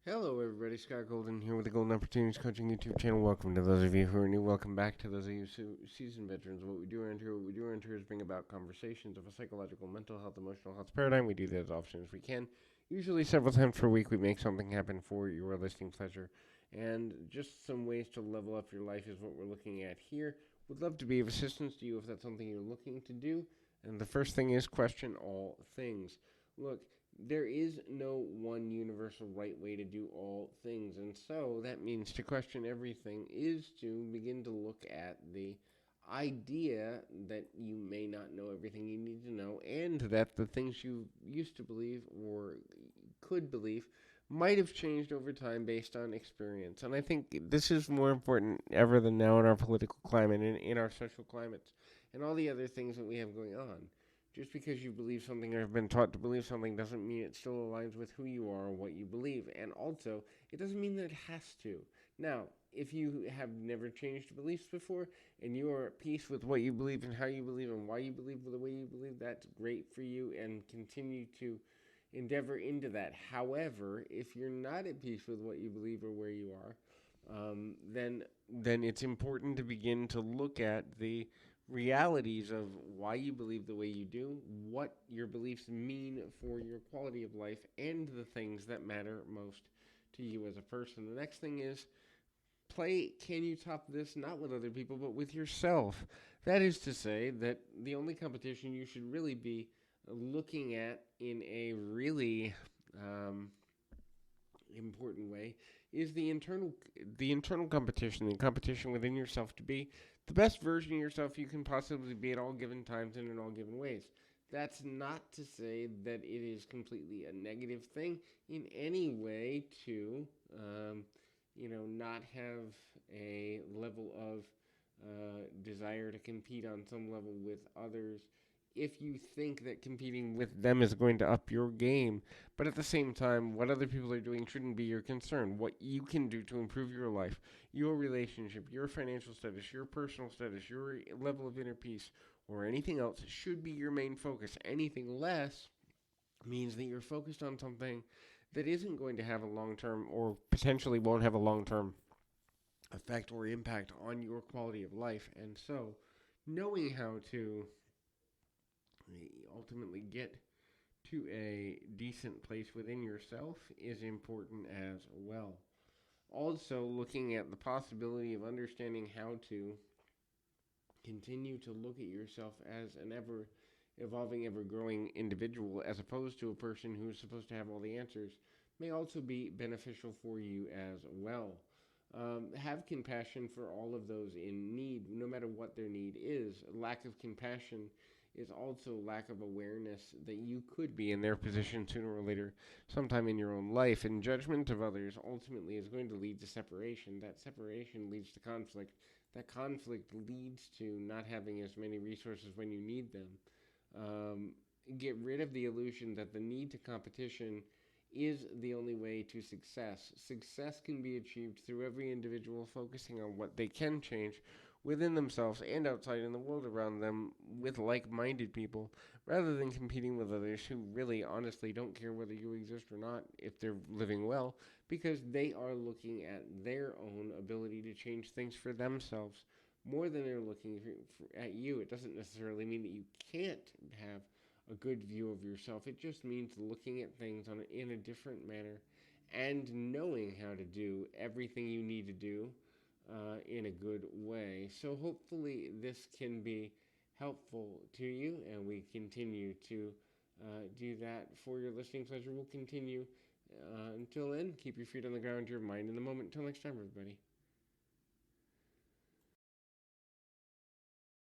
Hello, everybody. Scott Golden here with the Golden Opportunities Coaching YouTube channel. Welcome to those of you who are new. Welcome back to those of you seasoned veterans. What we do around here is bring about conversations of a psychological, mental health, emotional health paradigm. We do that as often as we can. Usually several times per week, we make something happen for your listening pleasure. And just some ways to level up your life is what we're looking at here. Would love to be of assistance to you if that's something you're looking to do. And the first thing is question all things. Look, there is no one universal right way to do all things. And so that means to question everything is to begin to look at the idea that you may not know everything you need to know, and that the things you used to believe or could believe might have changed over time based on experience. And I think this is more important ever than now in our political climate and in our social climates and all the other things that we have going on. Just because you believe something or have been taught to believe something doesn't mean it still aligns with who you are and what you believe. And also, it doesn't mean that it has to. Now, if you have never changed beliefs before and you are at peace with what you believe and how you believe and why you believe the way you believe, that's great for you and continue to endeavor into that. However, if you're not at peace with what you believe or where you are, then it's important to begin to look at the realities of why you believe the way you do, what your beliefs mean for your quality of life, and the things that matter most to you as a person. The next thing is play Can You Top This, not with other people, but with yourself. That is to say that the only competition you should really be looking at in a really important way is the internal competition, the competition within yourself to be the best version of yourself you can possibly be at all given times and in all given ways. That's not to say that it is completely a negative thing in any way to, not have a level of desire to compete on some level with others if you think that competing with them is going to up your game. But at the same time, what other people are doing shouldn't be your concern. What you can do to improve your life, your relationship, your financial status, your personal status, your level of inner peace, or anything else should be your main focus. Anything less means that you're focused on something that isn't going to have a long term or potentially won't have a long term effect or impact on your quality of life. And so, knowing how to ultimately get to a decent place within yourself is important as well. Also, looking at the possibility of understanding how to continue to look at yourself as an ever evolving, ever growing individual as opposed to a person who's supposed to have all the answers may also be beneficial for you as well. Have compassion for all of those in need, no matter what their need is. Lack of compassion is also lack of awareness that you could be in their position sooner or later, sometime in your own life. And judgment of others ultimately is going to lead to separation. That separation leads to conflict. That conflict leads to not having as many resources when you need them. Get rid of the illusion that the need to competition is the only way to success. Success can be achieved through every individual focusing on what they can change within themselves and outside in the world around them with like-minded people, rather than competing with others who really honestly don't care whether you exist or not if they're living well, because they are looking at their own ability to change things for themselves more than they're looking at you. It doesn't necessarily mean that you can't have a good view of yourself. It just means looking at things in a different manner and knowing how to do everything you need to do in a good way. So hopefully this can be helpful to you, and we continue to do that for your listening pleasure. We'll continue until then. Keep your feet on the ground, your mind in the moment. Until next time, everybody.